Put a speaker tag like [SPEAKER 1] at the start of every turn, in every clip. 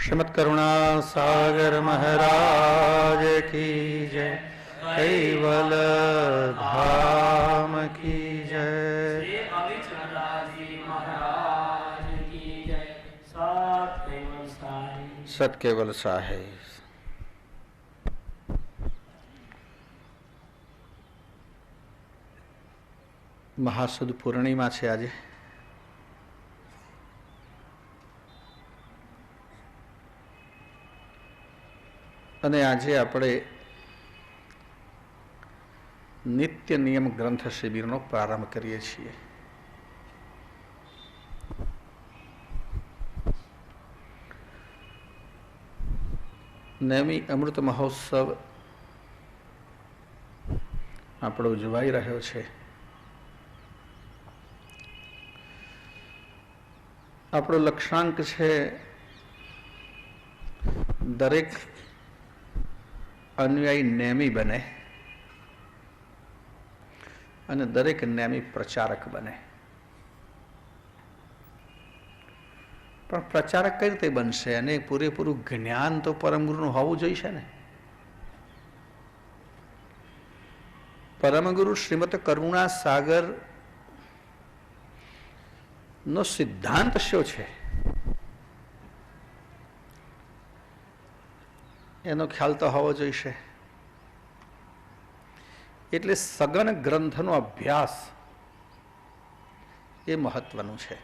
[SPEAKER 1] श्रीमद् करुणा सागर महाराज की जय। कैवल धाम की जय। सत केवल साहेब। મહાસુદ પૂર્ણિમા છે આજે. અને આજે આપણે નિત્ય નિયમ ગ્રંથ શિબિરનો પ્રારંભ કરીએ છીએ. નેમી અમૃત મહોત્સવ આપણો ઉજવાઈ રહ્યો છે. આપણો લક્ષ્યાંક છે દરેક અનુયાયી નેમી બને અને દરેક નેમી પ્રચારક બને. પણ પ્રચારક કઈ રીતે બનશે? અને પૂરેપૂરું જ્ઞાન તો પરમગુરુનું હોવું જોઈશે ને. પરમગુરુ શ્રીમદ કરુણા સાગર નો સિદ્ધાંત શું છે એનો ખ્યાલ તો હોવો જોઈશે. એટલે સઘન ગ્રંથનો અભ્યાસ એ મહત્વનું છે.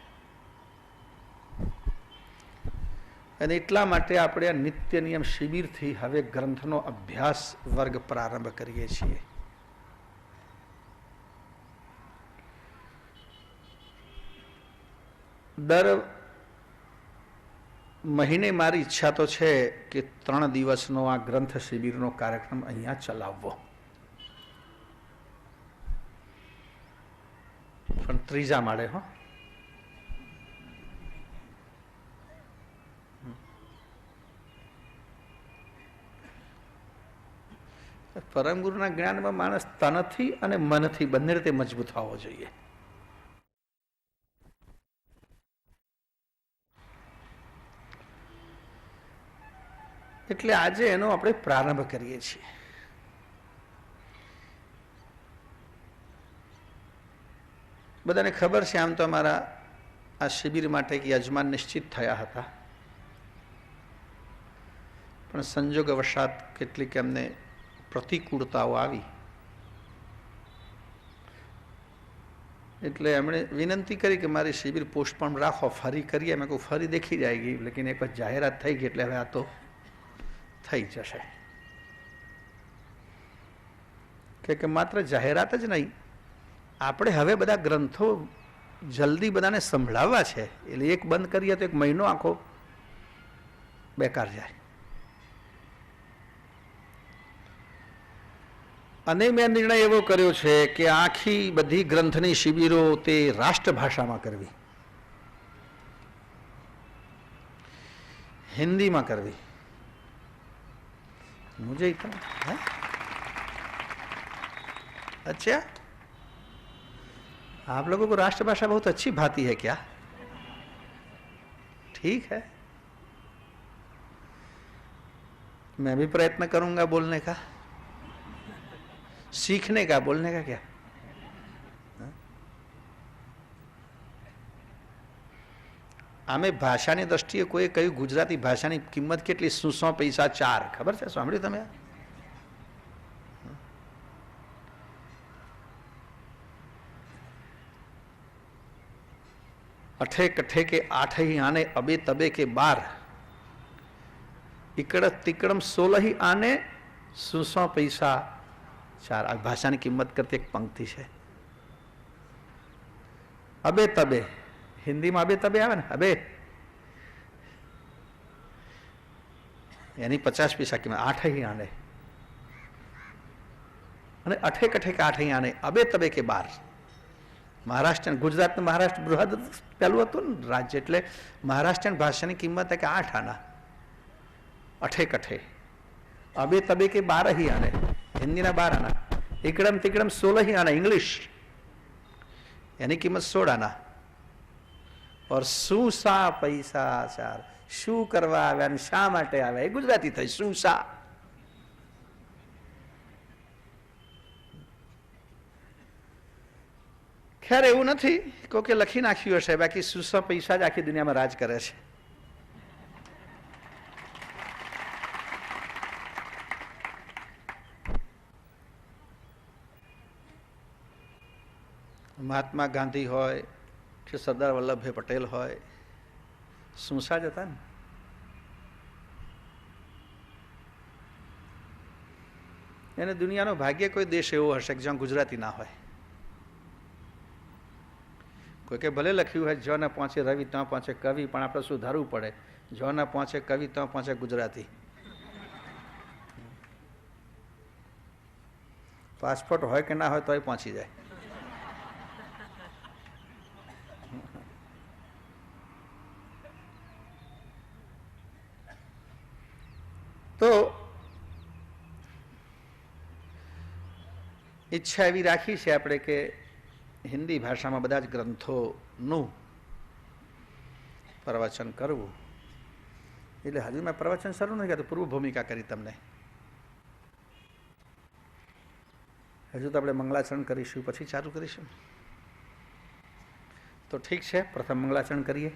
[SPEAKER 1] અને એટલા માટે આપણે આ નિત્ય નિયમ શિબિરથી હવે ગ્રંથનો અભ્યાસ વર્ગ પ્રારંભ કરીએ છીએ. દર મહિને મારી ઈચ્છા તો છે કે 3 દિવસનો આ ગ્રંથ શિબિરનો કાર્યક્રમ અહીંયા ચલાવવો. પણ 3જા માળે હો. પરમગુરુના જ્ઞાનમાં માણસ તનથી અને મનથી બંને રીતે મજબૂત હોવો જોઈએ. એટલે આજે એનો આપણે પ્રારંભ કરીએ છીએ. બધાને ખબર છે આમ તો અમારા આ શિબિર માટે એક યજમાન નિશ્ચિત થયા હતા, પણ સંજોગવશાત કેટલીક એમને પ્રતિકૂળતાઓ આવી એટલે એમણે વિનંતી કરી કે મારી શિબિર પોસ્ટપોન રાખો, ફરી કરીએ. મેં કહું ફરી દેખી જાયગી, લેકિન એક વખત જાહેરાત થઈ ગઈ એટલે હવે આ તો થઈ જશે. કે માત્ર જાહેરાત જ નહીં, આપણે હવે બધા ગ્રંથો જલ્દી બધાને સંભળાવવા છે. એટલે એક બંધ કરીએ તો 1 મહિનો આખો બેકાર જાય. અને મેં નિર્ણય એવો કર્યો છે કે આખી બધી ગ્રંથની શિબિરો તે રાષ્ટ્રભાષામાં કરવી, હિન્દીમાં કરવી. मुझे इतना है अच्छा, आप लोगों को राष्ट्रभाषा बहुत अच्छी भाती है क्या? ठीक है, मैं भी प्रयत्न करूंगा बोलने का, सीखने का, बोलने का क्या. આમે ભાષાની દ્રષ્ટિએ કોઈ કહ્યું ગુજરાતી ભાષાની કિંમત કેટલી? 100 પૈસા 4. ખબર છે? સાંભળ્યું તમે? અઠે કઠે કે આઠ આને અબે તબે કે 12 ઇકડ તિકડમ 16 આને 100 પૈસા 4. આ ભાષાની કિંમત કરતી એક પંક્તિ છે. અબે તબે હિન્દીમાં અબે તબે આવે ને, અબે એની 50 પૈસા કિંમત. 8 આને અને અઠે કઠે કે 8 આને અબે તબે કે 12. મહારાષ્ટ્ર ગુજરાતનું મહારાષ્ટ્ર બૃહદ પહેલું હતું ને રાજ્ય, એટલે મહારાષ્ટ્રીયન ભાષાની કિંમત કે 8 આના અઠે કઠે, અબે તબે કે 12 આને હિન્દીના 12 આના, ઇકડમ તિકડમ 16 આના ઇંગ્લિશ એની કિંમત 16 આના. और सूसा पैसा 4 શું કરવા આવ્યા અને શા માટે આવ્યા એ ગુજરાતી થઈ. શું શા. ખેર એવું નથી, કોકે લખી નાખ્યું હશે, બાકી સુસા પૈસા જ આખી દુનિયામાં રાજ કરે છે. મહાત્મા ગાંધી હોય કે સરદાર વલ્લભભાઈ પટેલ હોય, સુસા જ હતા ને. એને દુનિયાનો ભાગ્ય કોઈ દેશ એવો હશે કે જ્યાં ગુજરાતી ના હોય. કોઈ કે ભલે લખ્યું હોય જો ના પહોંચે રવિ ત્યાં પહોંચે કવિ, પણ આપણે સુધારવું પડે. જો ના પહોંચે કવિ ત્યાં પહોંચે ગુજરાતી. પાસપોર્ટ હોય કે ના હોય તોય પહોંચી જાય. તો ઈચ્છા એવી રાખી છે આપણે કે હિન્દી ભાષામાં બધા જ ગ્રંથોનું પ્રવચન કરવું. એટલે હજુ મેં પ્રવચન શરૂ નથી કરતું, પૂર્વ ભૂમિકા કરી તમને. હજુ તો આપણે મંગલાચરણ કરીશું, પછી ચાલુ કરીશું. તો ઠીક છે, પ્રથમ મંગલાચરણ કરીએ.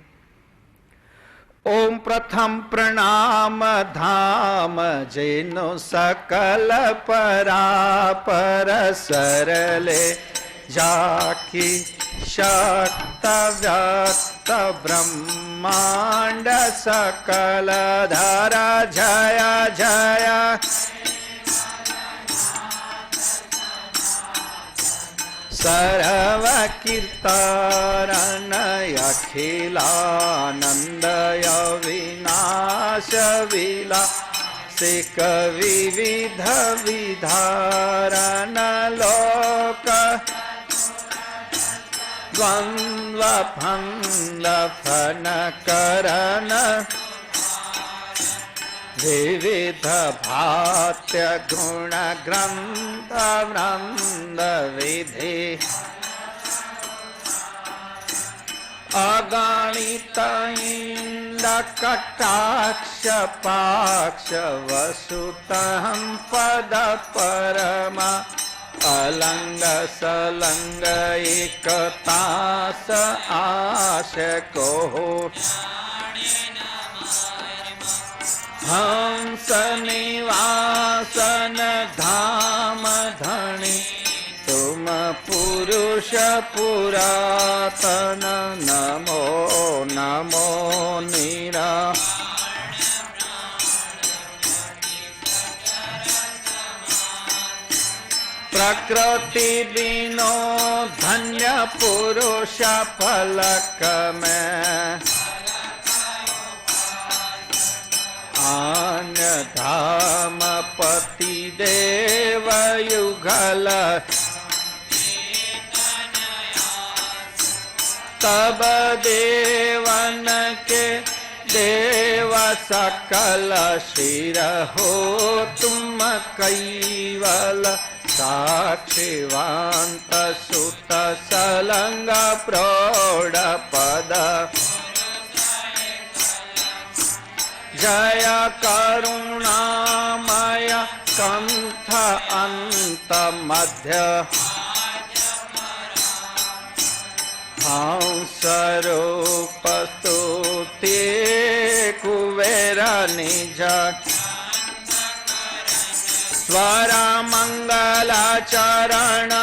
[SPEAKER 1] ઓમ પ્રથમ પ્રણામ ધામ જેનો સકલ પરાપર સરલે જાકી શક્ત વ્યક્ત બ્રહ્માંડ સકલ ધરા જય જય સર્વ કીર્તન અખિલાનંદય વિનાશ વિલાસિક વિવિધ વિધારણ લોક દ્વંદ્વ ફંદ ફન કરણ વિવિધ ભાત્ય ગુણ ગ્રંથ વૃંદ વિધિ અગણિત ઇન્દ કટાક્ષ પાક્ષ વસુતહં પદ પરમા અલંગ સલંગ એકતાસ આશકો હંસ નિવાસન ધામ ધણી તુમ પુરુષ પુરાતન નમો નમો નિરા પ્રકૃતિ દિનો ધન્ય પુરુષ ફલક મેં આન્ય ધામ પતિ દેવ યુગલ તબ દેવન કે દેવ સકલ શિર હો તુમ કૈવલ સાક્ષિવાંત સુત સલંગ પ્રૌઢ પદ જય કરુણામય કંથ અંત મધ્ય હંસરૂપ સ્તુતિ કુબેર નિજ સ્વર મંગલાચરણ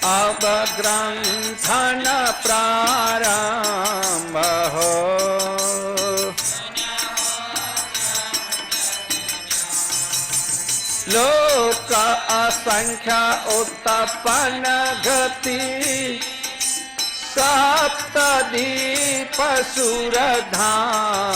[SPEAKER 1] अब ग्रंथन प्रारंभ हो लोक असंख्य उत्पन्न गति सप्तदीप सुरधाम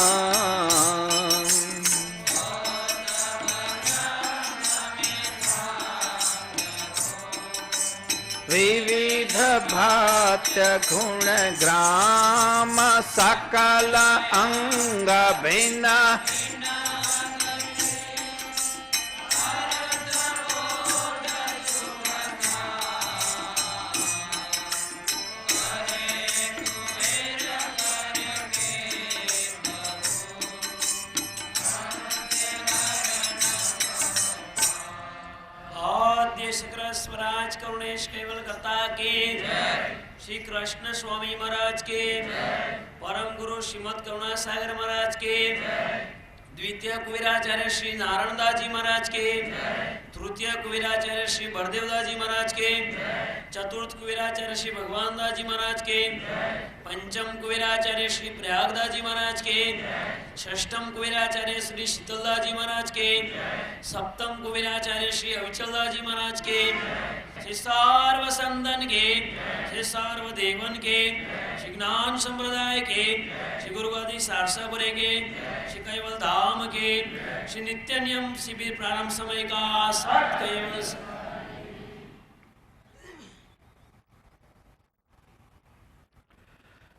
[SPEAKER 1] विविध भात्य गुण ग्राम सकल अंग भिन्न
[SPEAKER 2] चक्र स्वराज करुणेश केवल कथा के श्री कृष्ण स्वामी महाराज के परम गुरु श्रीमद करुणा सागर महाराज के द्वितीय कुबेराचार्य श्री नारायणदास जी महाराज के तृतीय कुबेराचार्य श्री बलदेवदास जी महाराज के चतुर्थ कुबेराचार्य श्री भगवान दास जी महाराज के पंचम कुबेराचार्य श्री प्रयागदास जी महाराज के षष्ठम कुबेराचार्य श्री शीतलदास जी महाराज के सप्तम कुबेराचार्य श्री अविचलदास जी महाराज के श्री सार्व संदन के श्री सार्वदेवन के श्री ज्ञान संप्रदाय के श्री गुरुगादी सारसापुरे के श्री कैवल धाम के श्री नित्य नियम शिविर प्रारंभ समय का सत कैवल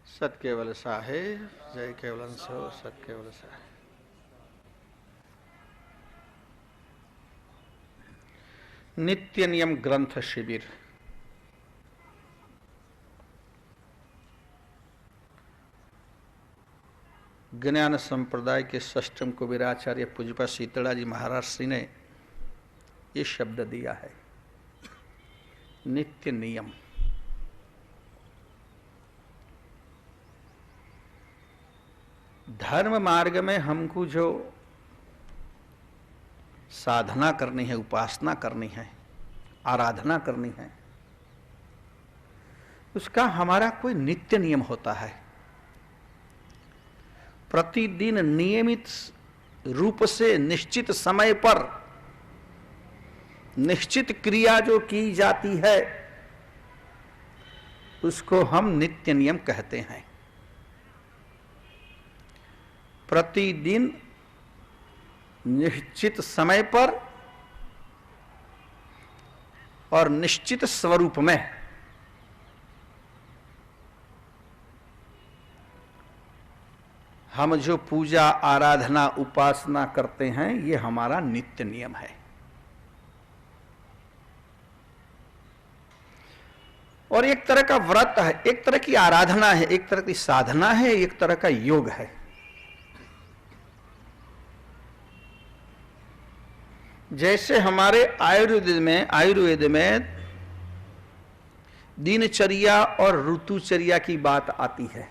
[SPEAKER 1] सत केवल साहेब जय केवल सो सत केवल साहेब। नित्य नियम ग्रंथ शिविर ज्ञान संप्रदाय के षष्ठम कुबेराचार्य पूज्यपाद शीतला जी महाराज श्री ने ये शब्द दिया है, नित्य नियम। धर्म मार्ग में हमको जो साधना करनी है, उपासना करनी है, आराधना करनी है, उसका हमारा कोई नित्य नियम होता है। प्रतिदिन नियमित रूप से निश्चित समय पर निश्चित क्रिया जो की जाती है उसको हम नित्य नियम कहते हैं। प्रतिदिन निश्चित समय पर और निश्चित स्वरूप में हम जो पूजा आराधना उपासना करते हैं ये हमारा नित्य नियम है। और एक तरह का व्रत है, एक तरह की आराधना है, एक तरह की साधना है, एक तरह का योग है। जैसे हमारे आयुर्वेद में दिनचर्या और ऋतुचर्या की बात आती है।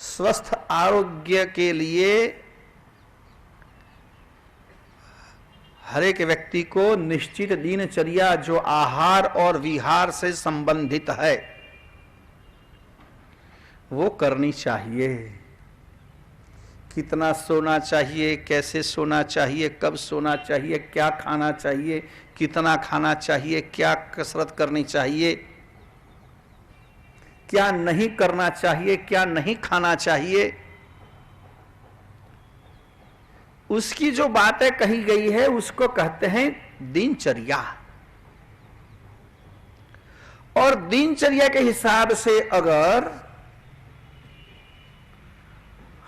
[SPEAKER 1] स्वस्थ आरोग्य के लिए हर एक व्यक्ति को निश्चित दिनचर्या जो आहार और विहार से संबंधित है वो करनी चाहिए। कितना सोना चाहिए, कैसे सोना चाहिए, कब सोना चाहिए, क्या खाना चाहिए, कितना खाना चाहिए, क्या कसरत करनी चाहिए, क्या नहीं करना चाहिए, क्या नहीं खाना चाहिए, उसकी जो बातें कही गई है उसको कहते हैं दिनचर्या। और दिनचर्या के हिसाब से अगर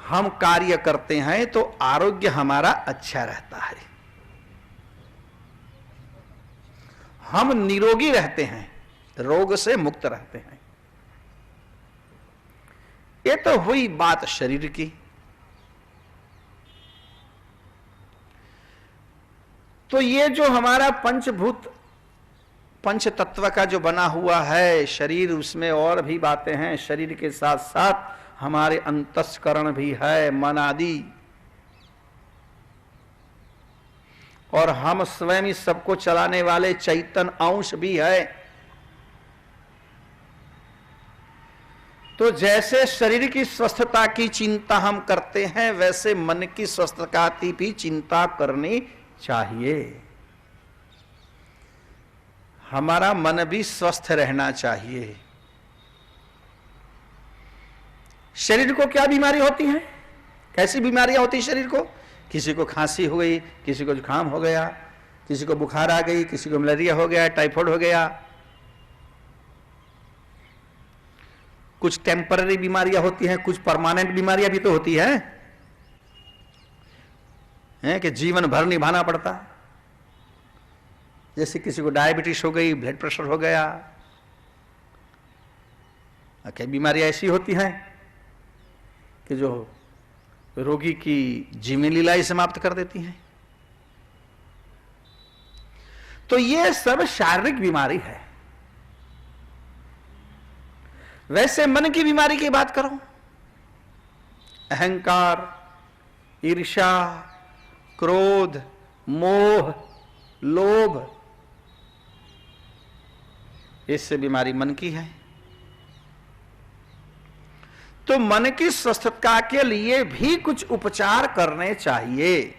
[SPEAKER 1] हम कार्य करते हैं तो आरोग्य हमारा अच्छा रहता है, हम निरोगी रहते हैं, रोग से मुक्त रहते हैं। ये तो हुई बात शरीर की। तो ये जो हमारा पंचभूत पंच तत्व का जो बना हुआ है शरीर, उसमें और भी बातें हैं। शरीर के साथ साथ हमारे अंतस्करण भी है, मन आदि, और हम स्वयं ही सबको चलाने वाले चैतन्य अंश भी है। तो जैसे शरीर की स्वस्थता की चिंता हम करते हैं वैसे मन की स्वस्थता की भी चिंता करनी चाहिए। हमारा मन भी स्वस्थ रहना चाहिए। शरीर को क्या बीमारी होती है, कैसी बीमारियां होती है शरीर को? किसी को खांसी हो गई, किसी को जुकाम हो गया, किसी को बुखार आ गई, किसी को मलेरिया हो गया, टाइफाइड हो गया। कुछ टेम्पररी बीमारियां होती हैं, कुछ परमानेंट बीमारियां भी तो होती हैं कि जीवन भर निभाना पड़ता। जैसे किसी को डायबिटीज हो गई, ब्लड प्रेशर हो गया, कई बीमारियां ऐसी होती हैं कि जो रोगी की जीवन लीला ही समाप्त कर देती हैं। तो ये सब शारीरिक बीमारी है। वैसे मन की बीमारी की बात करो, अहंकार, ईर्ष्या, क्रोध, मोह, लोभ, इससे बीमारी मन की है। तो मन की स्वस्थता के लिए भी कुछ उपचार करने चाहिए।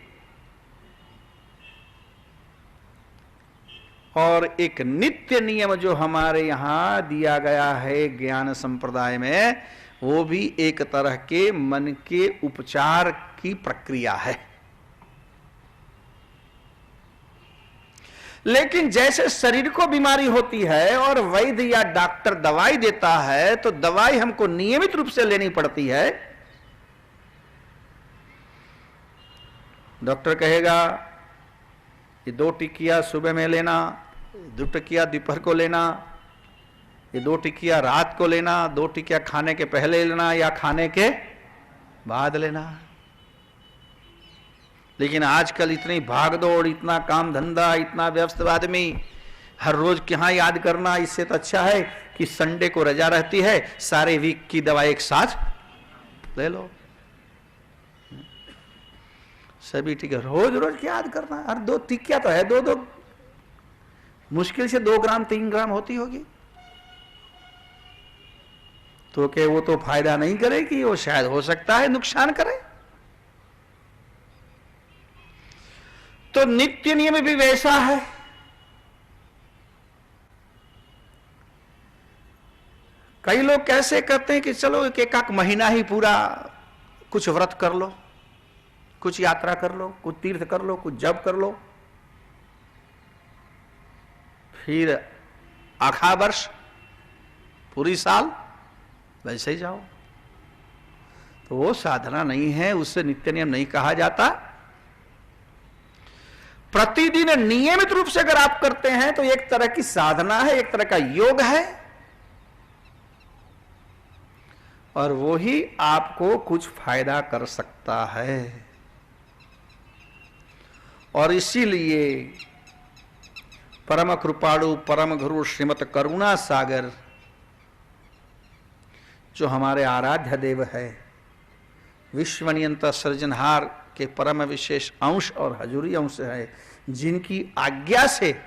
[SPEAKER 1] और एक नित्य नियम जो हमारे यहां दिया गया है ज्ञान संप्रदाय में, वो भी एक तरह के मन के उपचार की प्रक्रिया है। लेकिन जैसे शरीर को बीमारी होती है और वैद्य या डॉक्टर दवाई देता है, तो दवाई हमको नियमित रूप से लेनी पड़ती है। डॉक्टर कहेगा ये 2 टिकिया सुबह में लेना, 2 टिकिया दोपहर को लेना, ये 2 टिकिया रात को लेना, 2 टिकिया खाने के पहले लेना या खाने के बाद लेना। लेकिन आजकल इतनी भागदौड़, इतना काम धंधा, इतना व्यस्त आदमी, हर रोज कहाँ याद करना। इससे तो अच्छा है कि संडे को रजा रहती है, सारे वीक की दवा एक साथ ले लो। सभी टीके रोज रोज क्या याद करना। हर 2 टिकिया तो है, 2 मुश्किल से 2 ग्राम 3 ग्राम होती होगी। तो क्या वो तो फायदा नहीं करेगी, वो शायद हो सकता है नुकसान करे। तो नित्य नियम भी वैसा है। कई लोग कैसे करते हैं कि चलो एक महीना ही पूरा कुछ व्रत कर लो, कुछ यात्रा कर लो, कुछ तीर्थ कर लो, कुछ जप कर लो, फिर आखा वर्ष पूरी साल वैसे ही जाओ। तो वो साधना नहीं है, उससे नित्य नियम नहीं कहा जाता। प्रतिदिन नियमित रूप से अगर आप करते हैं तो एक तरह की साधना है, एक तरह का योग है, और वो ही आपको कुछ फायदा कर सकता है। और इसीलिए परम कृपाणु परम गुरु श्रीमत करुणा सागर जो हमारे आराध्य देव है, विश्वनियंता सृजनहार के परम विशेष अंश और हजूरी अंश है, जिनकी आज्ञा से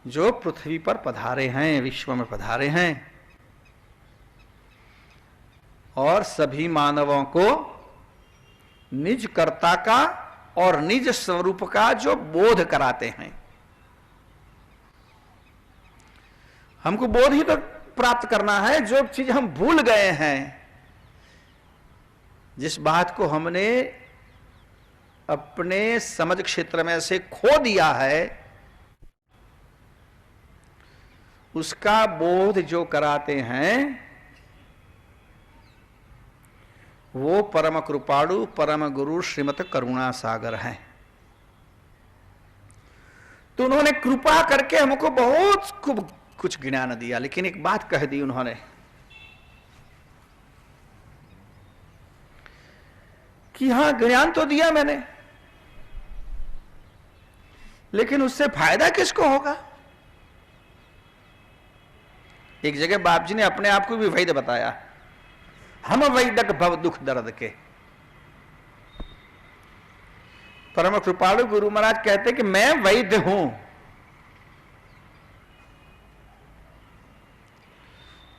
[SPEAKER 1] जो पृथ्वी पर पधारे हैं, विश्व में पधारे हैं, और सभी मानवों को निज कर्ता का और निज स्वरूप का जो बोध कराते हैं। हमको बोध ही तो प्राप्त करना है। जो चीज हम भूल गए हैं, जिस बात को हमने अपने समझ क्षेत्र में से खो दिया है, उसका बोध जो कराते हैं वो परम कृपाणु परम गुरु श्रीमत करुणा सागर हैं। तो उन्होंने कृपा करके हमको बहुत कुछ ज्ञान दिया। लेकिन एक बात कह दी उन्होंने कि हां ज्ञान तो दिया मैंने, लेकिन उससे फायदा किसको होगा। एक जगह बाप जी ने अपने आप को भी वैद्य बताया, हम वैदक भव दुख दर्द के। परम कृपाणु गुरु महाराज कहते कि मैं वैद्य हूं,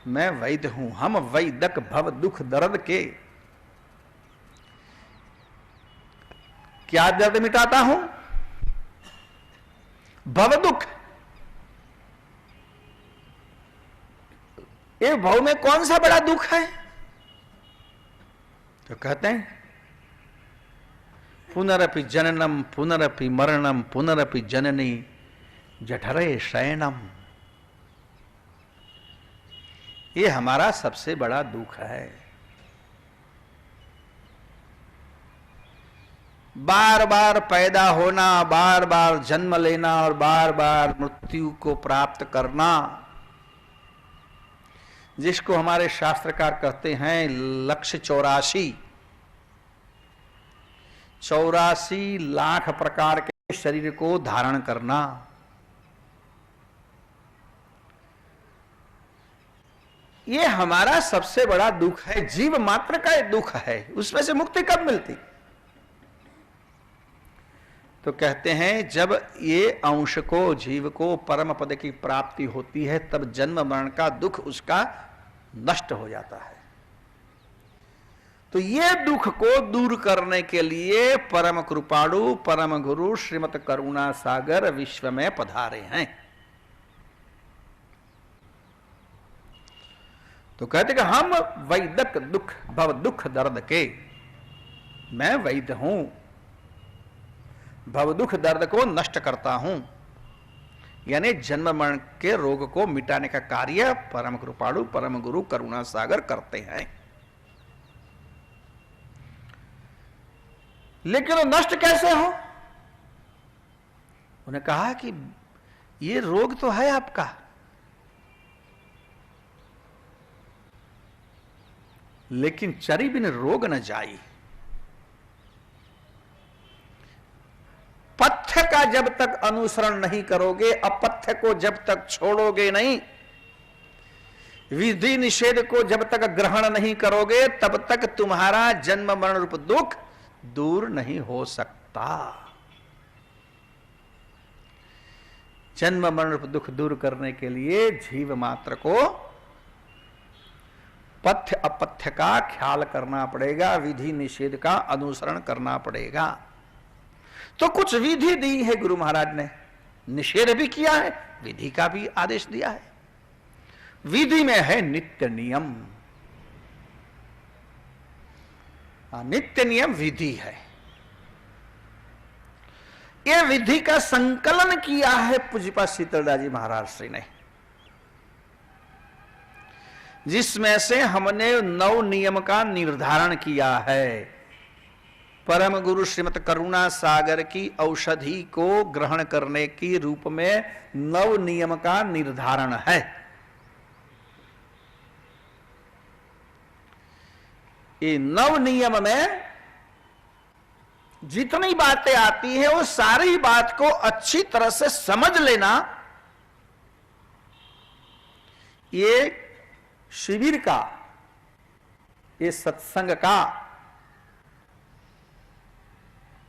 [SPEAKER 1] मैं वैद्य हूं, हम वैदक भव दुख दर्द के। क्या दर्द मिटाता हूं? भव दुख। ये भव में कौन सा बड़ा दुख है? तो कहते हैं पुनरपि जननम पुनरपि मरणम पुनरपि जननी जठरे शयनम। ये हमारा सबसे बड़ा दुख है। बार बार पैदा होना, बार बार जन्म लेना और बार बार मृत्यु को प्राप्त करना, जिसको हमारे शास्त्रकार कहते हैं लक्ष्य 84 लाख प्रकार के शरीर को धारण करना। ये हमारा सबसे बड़ा दुख है, जीव मात्र का ये दुख है। उसमें से मुक्ति कब मिलती? तो कहते हैं जब ये अंश को, जीव को परम पद की प्राप्ति होती है, तब जन्म मरण का दुख उसका नष्ट हो जाता है। तो ये दुख को दूर करने के लिए परम कृपाणु परम गुरु श्रीमत करुणा सागर विश्व में पधारे हैं। तो कहते कि हम वैदक दुख भव दुख दर्द के, मैं वैद्य हूं, भव दुख दर्द को नष्ट करता हूं, यानी जन्म मरण के रोग को मिटाने का कार्य परम कृपाणु परम गुरु करुणा सागर करते हैं। लेकिन वो नष्ट कैसे हो? उन्हें कहा कि ये रोग तो है आपका, लेकिन चरी बिन रोग न जाई। पथ्य का जब तक अनुसरण नहीं करोगे, अपथ्य को जब तक छोड़ोगे नहीं, विधि निषेध को जब तक ग्रहण नहीं करोगे, तब तक तुम्हारा जन्म मरण रूप दुख दूर नहीं हो सकता। जन्म मरण रूप दुख दूर करने के लिए जीव मात्र को पथ्य अपथ्य का ख्याल करना पड़ेगा, विधि निषेध का अनुसरण करना पड़ेगा। तो कुछ विधि दी है गुरु महाराज ने, निषेध भी किया है, विधि का भी आदेश दिया है। विधि में है नित्य नियम, नित्य नियम विधि है। यह विधि का संकलन किया है पूज्यपाद शीतलदास जी महाराज श्री ने, जिसमें से हमने 9 नियम का निर्धारण किया है। परम गुरु श्रीमत करुणा सागर की औषधि को ग्रहण करने की रूप में 9 नियम का निर्धारण है। ये 9 नियम में जितनी बातें आती है वो सारी बात को अच्छी तरह से समझ लेना, ये शिविर का, ये सत्संग का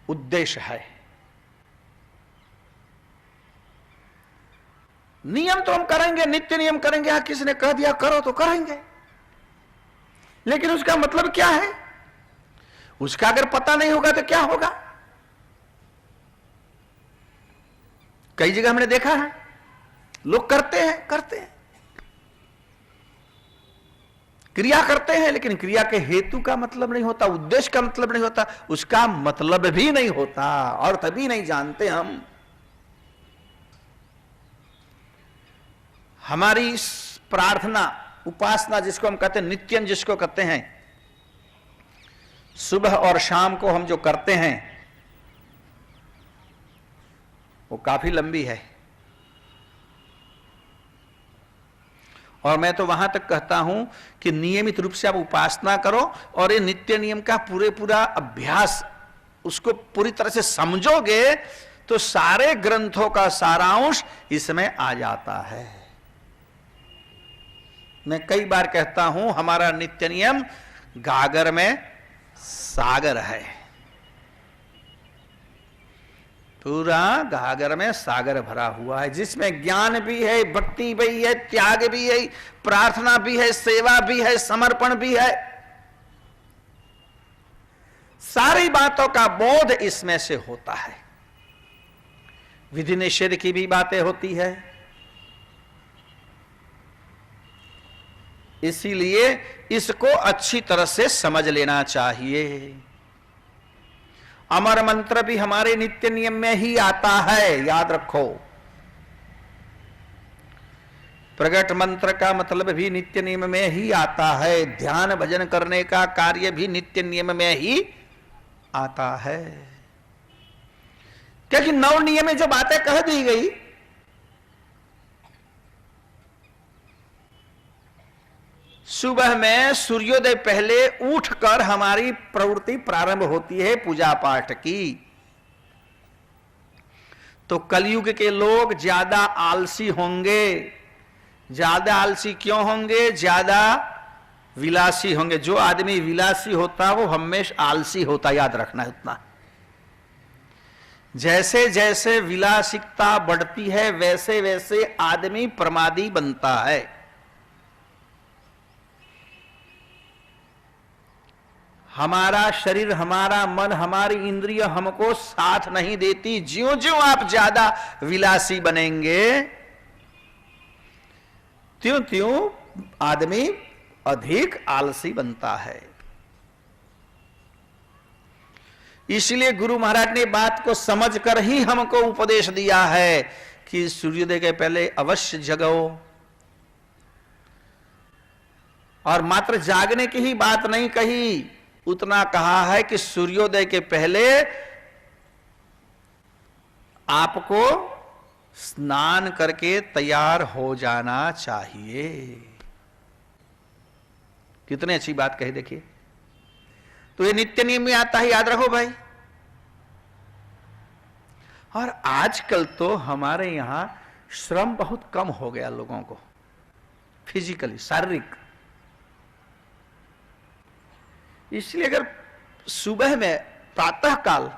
[SPEAKER 1] उद्देश्य है। नियम तो हम करेंगे, नित्य नियम करेंगे। हाँ, किसी ने कह दिया करो तो करेंगे, लेकिन उसका मतलब क्या है, उसका अगर पता नहीं होगा तो क्या होगा? कई जगह हमने देखा है लोग करते हैं क्रिया करते हैं, लेकिन क्रिया के हेतु का मतलब नहीं होता, उद्देश्य का मतलब नहीं होता, उसका मतलब भी नहीं होता, अर्थ भी नहीं जानते हम। हमारी प्रार्थना उपासना जिसको हम कहते हैं, नित्यम जिसको कहते हैं, सुबह और शाम को हम जो करते हैं वो काफी लंबी है। और मैं तो वहां तक कहता हूं कि नियमित रूप से आप उपासना करो और ये नित्य नियम का पूरा अभ्यास, उसको पूरी तरह से समझोगे तो सारे ग्रंथों का सारांश इसमें आ जाता है। मैं कई बार कहता हूं हमारा नित्य नियम गागर में सागर है, पूरा गागर में सागर भरा हुआ है, जिसमें ज्ञान भी है, भक्ति भी है, त्याग भी है, प्रार्थना भी है, सेवा भी है, समर्पण भी है। सारी बातों का बोध इसमें से होता है। विधि निषेध की भी बातें होती है। इसीलिए इसको अच्छी तरह से समझ लेना चाहिए। अमर मंत्र भी हमारे नित्य नियम में ही आता है, याद रखो। प्रगट मंत्र का मतलब भी नित्य नियम में ही आता है। ध्यान भजन करने का कार्य भी नित्य नियम में ही आता है, क्योंकि 9 नियम में जो बातें कह दी गई, सुबह में सूर्योदय पहले उठकर हमारी प्रवृत्ति प्रारंभ होती है पूजा पाठ की। तो कलयुग के लोग ज्यादा आलसी होंगे। ज्यादा आलसी क्यों होंगे? ज्यादा विलासी होंगे। जो आदमी विलासी होता है वो हमेशा आलसी होता, याद रखना है उतना। जैसे जैसे विलासिकता बढ़ती है वैसे वैसे आदमी प्रमादी बनता है। हमारा शरीर, हमारा मन, हमारी इंद्रिय हमको साथ नहीं देती। ज्यों ज्यों आप ज्यादा विलासी बनेंगे त्यों त्यों आदमी अधिक आलसी बनता है। इसलिए गुरु महाराज ने बात को समझकर ही हमको उपदेश दिया है कि सूर्योदय के पहले अवश्य जगो। और मात्र जागने की ही बात नहीं कही, उतना कहा है कि सूर्योदय के पहले आपको स्नान करके तैयार हो जाना चाहिए। कितनी अच्छी बात कही देखिए। तो ये नित्य नियम में आता है, याद रखो भाई। और आजकल तो हमारे यहां श्रम बहुत कम हो गया लोगों को, फिजिकली, शारीरिक। इसलिए अगर सुबह में प्रातः काल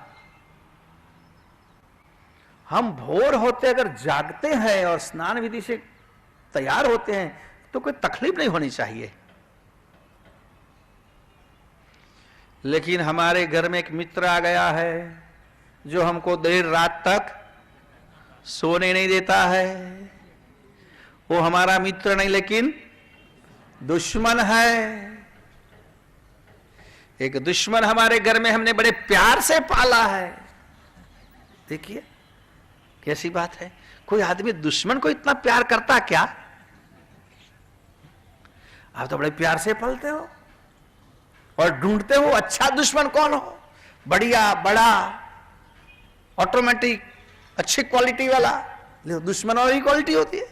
[SPEAKER 1] हम भोर होते अगर जागते हैं और स्नान विधि से तैयार होते हैं तो कोई तकलीफ नहीं होनी चाहिए। लेकिन हमारे घर में एक मित्र आ गया है जो हमको देर रात तक सोने नहीं देता है। वो हमारा मित्र नहीं लेकिन दुश्मन है। एक दुश्मन हमारे घर में हमने बड़े प्यार से पाला है। देखिए कैसी बात है। कोई आदमी दुश्मन को इतना प्यार करता क्या? आप तो बड़े प्यार से पालते हो और ढूंढते हो अच्छा दुश्मन कौन हो, बढ़िया, बड़ा, ऑटोमेटिक, अच्छी क्वालिटी वाला। दुश्मन और ही क्वालिटी होती है।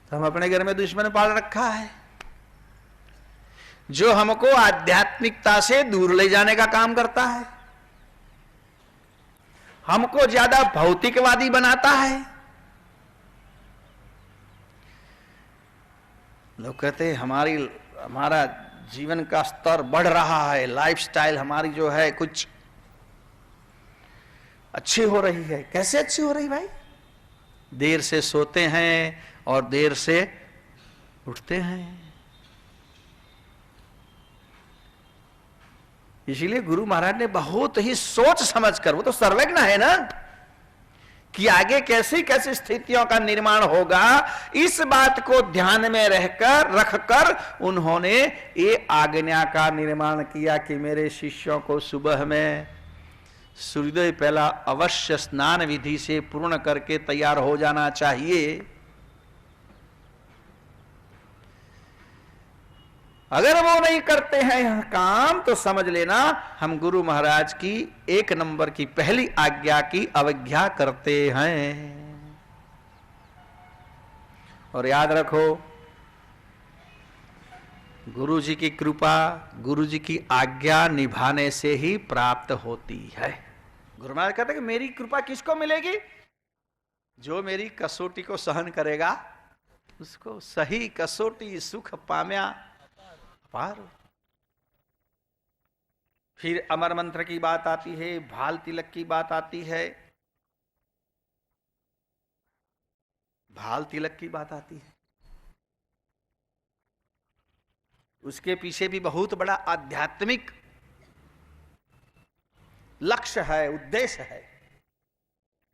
[SPEAKER 1] तो हम अपने घर में दुश्मन पाल रखा है जो हमको आध्यात्मिकता से दूर ले जाने का काम करता है, हमको ज्यादा भौतिकवादी बनाता है। लोग कहते हैं हमारा जीवन का स्तर बढ़ रहा है, लाइफस्टाइल हमारी जो है कुछ अच्छी हो रही है। कैसे अच्छी हो रही भाई? देर से सोते हैं और देर से उठते हैं। इसीलिए गुरु महाराज ने बहुत ही सोच समझकर, वो तो सर्वज्ञ है ना, कि आगे कैसी कैसी स्थितियों का निर्माण होगा, इस बात को ध्यान में रखकर उन्होंने ये आज्ञा का निर्माण किया कि मेरे शिष्यों को सुबह में सूर्योदय पहला अवश्य स्नान विधि से पूर्ण करके तैयार हो जाना चाहिए। अगर वो नहीं करते हैं यह काम तो समझ लेना हम गुरु महाराज की 1 नंबर की पहली आज्ञा की अवज्ञा करते हैं। और याद रखो, गुरु जी की कृपा, गुरु जी की आज्ञा निभाने से ही प्राप्त होती है। गुरु महाराज कहते हैं कि मेरी कृपा किसको मिलेगी? जो मेरी कसौटी को सहन करेगा उसको। सही कसौटी सुख पाम्या पार। फिर अमर मंत्र की बात आती है, भाल तिलक की बात आती है, भाल तिलक की बात आती है। उसके पीछे भी बहुत बड़ा आध्यात्मिक लक्ष्य है, उद्देश्य है।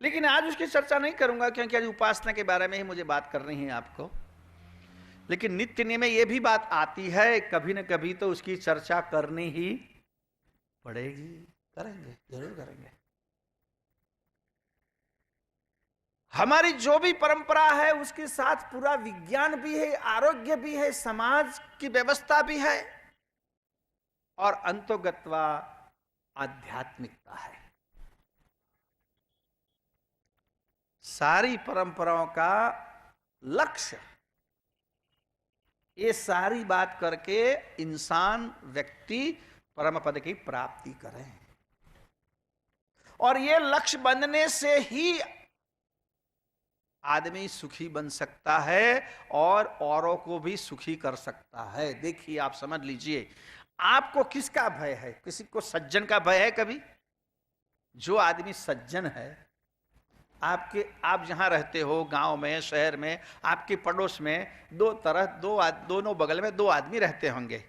[SPEAKER 1] लेकिन आज उसकी चर्चा नहीं करूंगा क्योंकि आज उपासना के बारे में ही मुझे बात करनी है आपको। लेकिन नित्य नियम में यह भी बात आती है, कभी न कभी तो उसकी चर्चा करनी ही पड़ेगी। करेंगे, जरूर करेंगे। हमारी जो भी परंपरा है उसके साथ पूरा विज्ञान भी है, आरोग्य भी है, समाज की व्यवस्था भी है और अंतोगत्वा आध्यात्मिकता है। सारी परंपराओं का लक्ष्य ये सारी बात करके इंसान, व्यक्ति परम पद की प्राप्ति करें। और ये लक्ष्य बनने से ही आदमी सुखी बन सकता है और औरों को भी सुखी कर सकता है। देखिए, आप समझ लीजिए, आपको किसका भय है? किसी को सज्जन का भय है कभी? जो आदमी सज्जन है, आप जहां रहते हो, गांव में, शहर में, आपके पड़ोस में दोनों बगल में 2 आदमी रहते होंगे।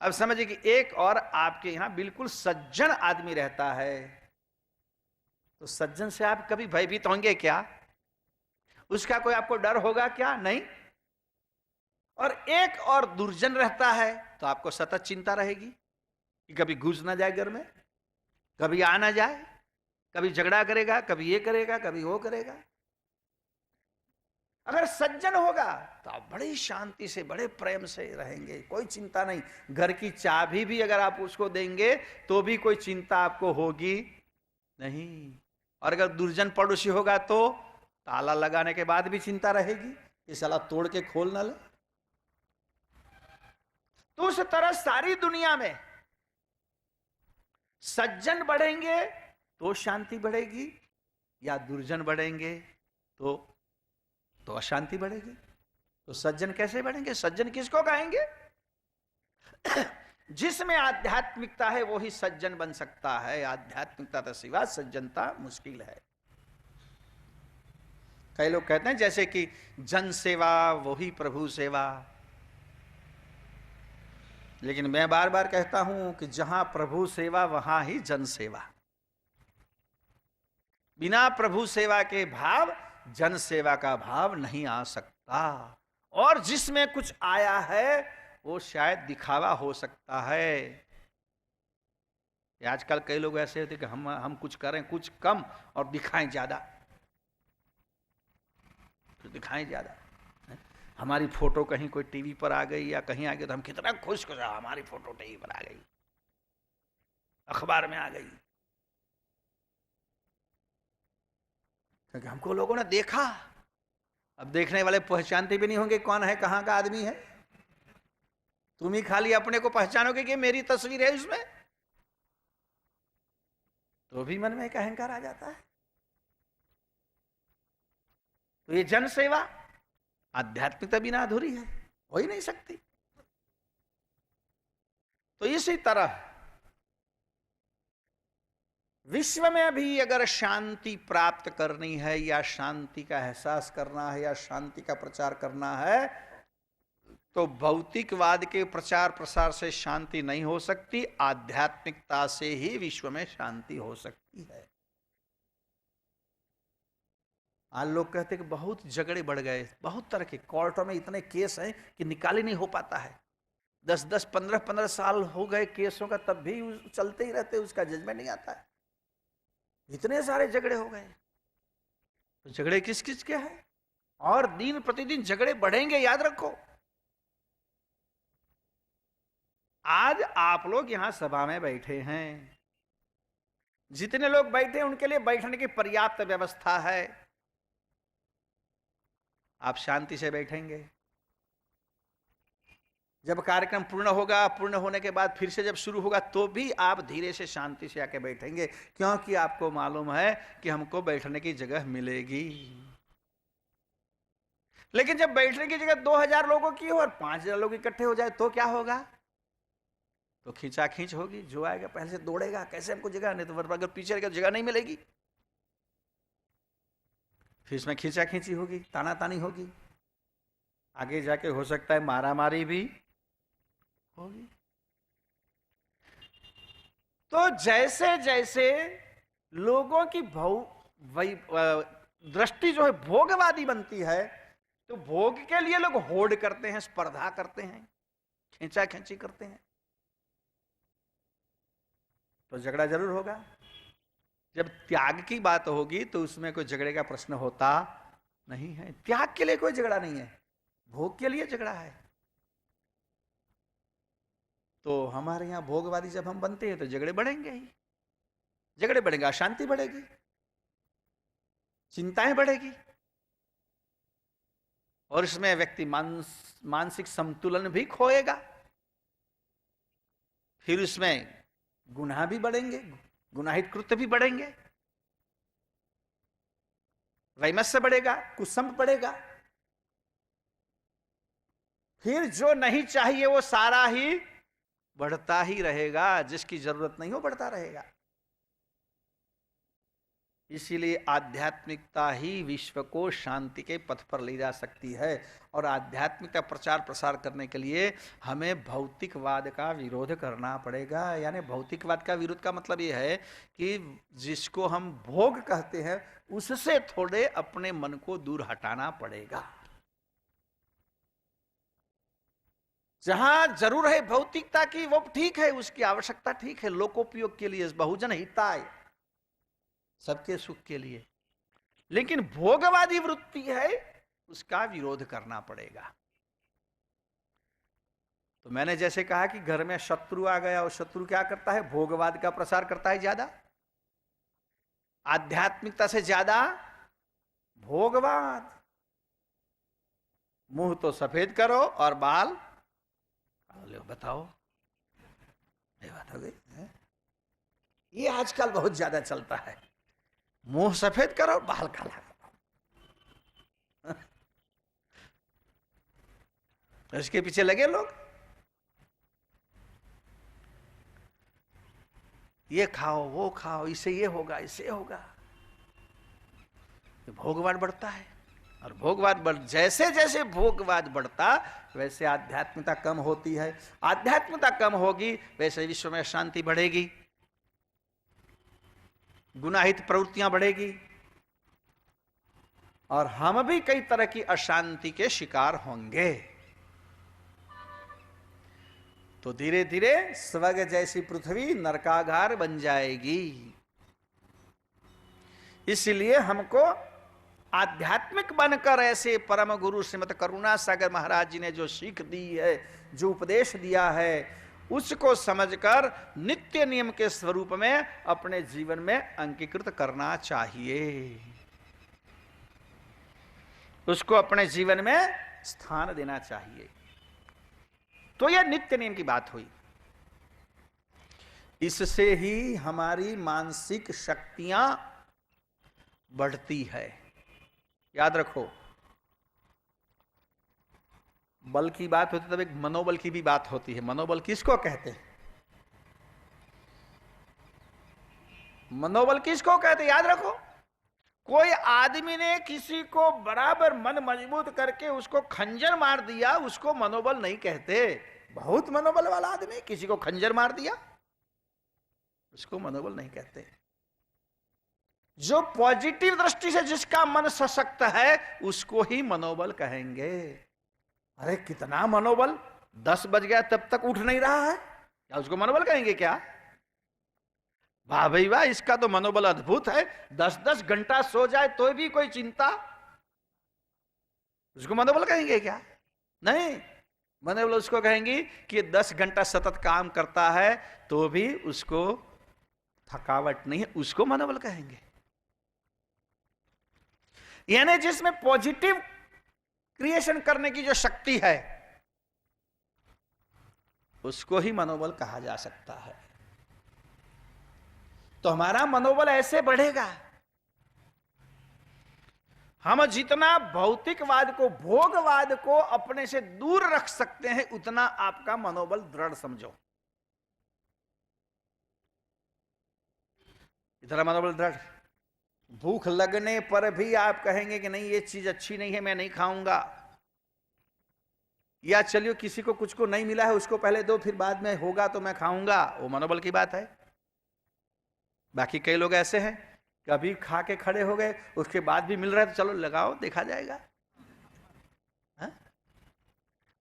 [SPEAKER 1] अब समझिए कि एक और आपके यहां बिल्कुल सज्जन आदमी रहता है, तो सज्जन से आप कभी भयभीत होंगे क्या? उसका कोई आपको डर होगा क्या? नहीं। और एक और दुर्जन रहता है तो आपको सतत चिंता रहेगी कि कभी घुस ना जाए घर में, कभी आ ना जाए, कभी झगड़ा करेगा, कभी ये करेगा, कभी वो करेगा। अगर सज्जन होगा तो आप बड़ी शांति से, बड़े प्रेम से रहेंगे, कोई चिंता नहीं। घर की चाबी भी अगर आप उसको देंगे तो भी कोई चिंता आपको होगी नहीं। और अगर दुर्जन पड़ोसी होगा तो ताला लगाने के बाद भी चिंता रहेगी कि साला तोड़ के खोल ना ले। तो उस तरह सारी दुनिया में सज्जन बढ़ेंगे तो शांति बढ़ेगी, या दुर्जन बढ़ेंगे तो अशांति बढ़ेगी। तो सज्जन कैसे बढ़ेंगे? सज्जन किसको कहेंगे? जिसमें आध्यात्मिकता है वो ही सज्जन बन सकता है। आध्यात्मिकता के सिवा सज्जनता मुश्किल है। कई लोग कहते हैं जैसे कि जन सेवा वही प्रभु सेवा, लेकिन मैं बार बार कहता हूं कि जहां प्रभु सेवा वहां ही जन सेवा। बिना प्रभु सेवा के भाव जन सेवा का भाव नहीं आ सकता। और जिसमें कुछ आया है वो शायद दिखावा हो सकता है। आजकल कई लोग ऐसे होते कि हम कुछ करें कुछ कम और दिखाएं ज्यादा, तो दिखाएं ज्यादा। हमारी फोटो कहीं कोई टीवी पर आ गई या कहीं आ गई तो हम कितना खुश हो जाए, हमारी फोटो टीवी पर आ गई, अखबार में आ गई, क्योंकि हमको लोगों ने देखा। अब देखने वाले पहचानते भी नहीं होंगे कौन है, कहां का आदमी है। तुम ही खाली अपने को पहचानोगे कि मेरी तस्वीर है उसमें, तो भी मन में एक अहंकार आ जाता है। तो ये जन सेवा आध्यात्मिकता बिना अधूरी है, हो ही नहीं सकती। तो इसी तरह विश्व में भी अगर शांति प्राप्त करनी है या शांति का एहसास करना है या शांति का प्रचार करना है, तो भौतिकवाद के प्रचार प्रसार से शांति नहीं हो सकती, आध्यात्मिकता से ही विश्व में शांति हो सकती है। आज लोग कहते हैं कि बहुत झगड़े बढ़ गए, बहुत तरह के कोर्टों में इतने केस हैं कि निकाल ही नहीं हो पाता है। 10-10, 15-15 साल हो गए केसों का, तब भी चलते ही रहते, उसका जजमेंट नहीं आता है। इतने सारे झगड़े हो गए, तो झगड़े किस किस के हैं? और दिन प्रतिदिन झगड़े बढ़ेंगे, याद रखो। आज आप लोग यहां सभा में बैठे हैं, जितने लोग बैठे हैं उनके लिए बैठने की पर्याप्त व्यवस्था है। आप शांति से बैठेंगे। जब कार्यक्रम पूर्ण होगा, पूर्ण होने के बाद फिर से जब शुरू होगा, तो भी आप धीरे से शांति से आके बैठेंगे, क्योंकि आपको मालूम है कि हमको बैठने की जगह मिलेगी। लेकिन जब बैठने की जगह 2000 लोगों की हो और 5000 लोग इकट्ठे हो जाए तो क्या होगा? तो खींचाखींच होगी। जो आएगा पहले से दौड़ेगा, कैसे हमको जगह, नहीं तो अगर पीछे रहेगा जगह नहीं मिलेगी, फिर इसमें खींचाखींची होगी, तानातानी होगी, आगे जाके हो सकता है मारामारी भी होगी। तो जैसे जैसे लोगों की दृष्टि जो है भोगवादी बनती है, तो भोग के लिए लोग होड़ करते हैं, स्पर्धा करते हैं, खींचाखींची करते हैं, तो झगड़ा जरूर होगा। जब त्याग की बात होगी तो उसमें कोई झगड़े का प्रश्न होता नहीं है। त्याग के लिए कोई झगड़ा नहीं है, भोग के लिए झगड़ा है। तो हमारे यहां भोगवादी जब हम बनते हैं तो झगड़े बढ़ेंगे ही। झगड़े बढ़ेंगे, अशांति बढ़ेगी, चिंताएं बढ़ेगी, और इसमें व्यक्ति मानसिक संतुलन भी खोएगा। फिर उसमें गुनाह भी बढ़ेंगे, गुनाहित कृत्य भी बढ़ेंगे, वैमस्य बढ़ेगा, कुसंभ बढ़ेगा। फिर जो नहीं चाहिए वो सारा ही बढ़ता ही रहेगा, जिसकी जरूरत नहीं हो बढ़ता रहेगा। इसीलिए आध्यात्मिकता ही विश्व को शांति के पथ पर ले जा सकती है। और आध्यात्मिकता प्रचार प्रसार करने के लिए हमें भौतिकवाद का विरोध करना पड़ेगा। यानी भौतिकवाद का विरोध का मतलब यह है कि जिसको हम भोग कहते हैं उससे थोड़े अपने मन को दूर हटाना पड़ेगा। जहां जरूर है भौतिकता की वो ठीक है, उसकी आवश्यकता ठीक है, लोकोपयोग के लिए, बहुजन हिताय, सबके सुख के लिए। लेकिन भोगवादी वृत्ति है, उसका विरोध करना पड़ेगा। तो मैंने जैसे कहा कि घर में शत्रु आ गया और शत्रु क्या करता है, भोगवाद का प्रसार करता है ज्यादा, आध्यात्मिकता से ज्यादा भोगवाद। मुंह तो सफेद करो और बाल बताओ, ये बात हो गई है? ये आजकल बहुत ज्यादा चलता है, मुंह सफेद करो बाल काला करो। इसके पीछे लगे लोग, ये खाओ वो खाओ, इससे ये होगा इससे होगा। भोगवाद बढ़ता है, और भोगवाद जैसे जैसे भोगवाद बढ़ता वैसे आध्यात्मिकता कम होती है। आध्यात्मिकता कम होगी वैसे विश्व में शांति बढ़ेगी, गुनाहित प्रवृत्तियां बढ़ेगी, और हम भी कई तरह की अशांति के शिकार होंगे। तो धीरे धीरे स्वर्ग जैसी पृथ्वी नरकागार बन जाएगी। इसलिए हमको आध्यात्मिक बनकर ऐसे परम गुरु श्रीमद करुणा सागर महाराज जी ने जो सीख दी है, जो उपदेश दिया है, उसको समझकर नित्य नियम के स्वरूप में अपने जीवन में अंगीकृत करना चाहिए, उसको अपने जीवन में स्थान देना चाहिए। तो यह नित्य नियम की बात हुई। इससे ही हमारी मानसिक शक्तियां बढ़ती है। याद रखो, बल की बात होती है तब एक मनोबल की भी बात होती है। मनोबल किसको कहते हैं? मनोबल किसको कहते हैं? याद रखो, कोई आदमी ने किसी को बराबर मन मजबूत करके उसको खंजर मार दिया, उसको मनोबल नहीं कहते। बहुत मनोबल वाला आदमी किसी को खंजर मार दिया, उसको मनोबल नहीं कहते। जो पॉजिटिव दृष्टि से जिसका मन सशक्त है उसको ही मनोबल कहेंगे। अरे कितना मनोबल, 10 बज गया तब तक उठ नहीं रहा है, क्या उसको मनोबल कहेंगे क्या? वाह भाई वाह, इसका तो मनोबल अद्भुत है, 10-10 घंटा सो जाए तो भी कोई चिंता, उसको मनोबल कहेंगे क्या? नहीं, मनोबल उसको कहेंगे कि 10 घंटा सतत काम करता है तो भी उसको थकावट नहीं है, उसको मनोबल कहेंगे। यानी जिसमें पॉजिटिव क्रिएशन करने की जो शक्ति है उसको ही मनोबल कहा जा सकता है। तो हमारा मनोबल ऐसे बढ़ेगा, हम जितना भौतिकवाद को, भोगवाद को अपने से दूर रख सकते हैं उतना आपका मनोबल दृढ़ समझो। इतना मनोबल दृढ़। भूख लगने पर भी आप कहेंगे कि नहीं ये चीज अच्छी नहीं है, मैं नहीं खाऊंगा। या चलिए किसी को कुछ को नहीं मिला है उसको पहले दो, फिर बाद में होगा तो मैं खाऊंगा, वो मनोबल की बात है। बाकी कई लोग ऐसे हैं, कभी खा के खड़े हो गए, उसके बाद भी मिल रहा है तो चलो लगाओ देखा जाएगा। हा?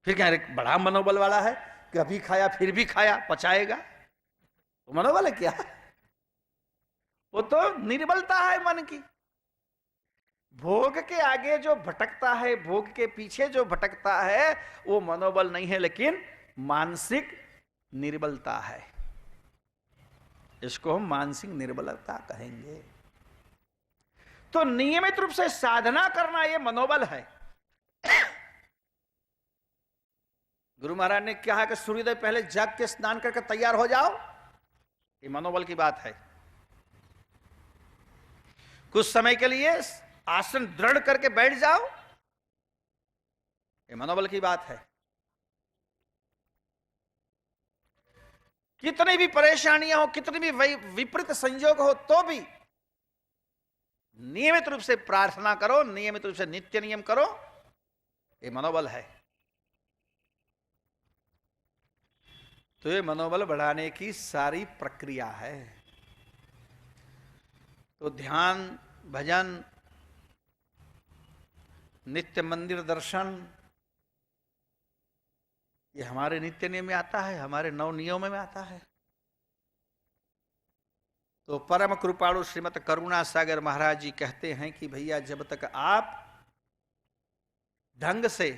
[SPEAKER 1] फिर क्या बड़ा मनोबल वाला है, कभी खाया फिर भी खाया, पचाएगा, तो मनोबल है क्या? वो तो निर्बलता है मन की। भोग के आगे जो भटकता है, भोग के पीछे जो भटकता है वो मनोबल नहीं है लेकिन मानसिक निर्बलता है। इसको हम मानसिक निर्बलता कहेंगे। तो नियमित रूप से साधना करना ये मनोबल है। गुरु महाराज ने कहा कि सूर्योदय पहले जग के स्नान करके तैयार हो जाओ, ये मनोबल की बात है। कुछ समय के लिए आसन दृढ़ करके बैठ जाओ, ये मनोबल की बात है। कितनी भी परेशानियां हो, कितनी भी विपरीत संयोग हो, तो भी नियमित रूप से प्रार्थना करो, नियमित रूप से नित्य नियम करो, ये मनोबल है। तो ये मनोबल बढ़ाने की सारी प्रक्रिया है। तो ध्यान, भजन, नित्य मंदिर दर्शन, ये हमारे नित्य नियम में आता है, हमारे 9 नियमों में आता है। तो परम कृपाणु श्रीमत करुणा सागर महाराज जी कहते हैं कि भैया जब तक आप ढंग से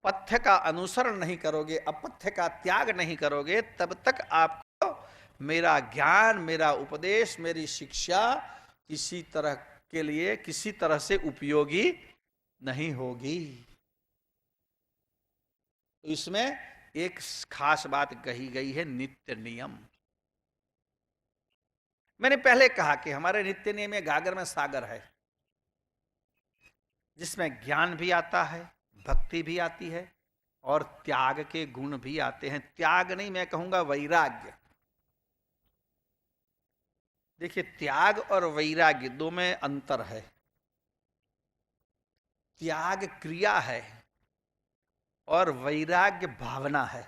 [SPEAKER 1] पथ्य का अनुसरण नहीं करोगे, अपथ्य का त्याग नहीं करोगे, तब तक आपको मेरा ज्ञान, मेरा उपदेश, मेरी शिक्षा किसी तरह के लिए, किसी तरह से उपयोगी नहीं होगी। तो इसमें एक खास बात कही गई है, नित्य नियम। मैंने पहले कहा कि हमारे नित्य नियम में गागर में सागर है, जिसमें ज्ञान भी आता है, भक्ति भी आती है और त्याग के गुण भी आते हैं। त्याग नहीं, मैं कहूंगा वैराग्य। देखिए, त्याग और वैराग्य दो में अंतर है। त्याग क्रिया है और वैराग्य भावना है।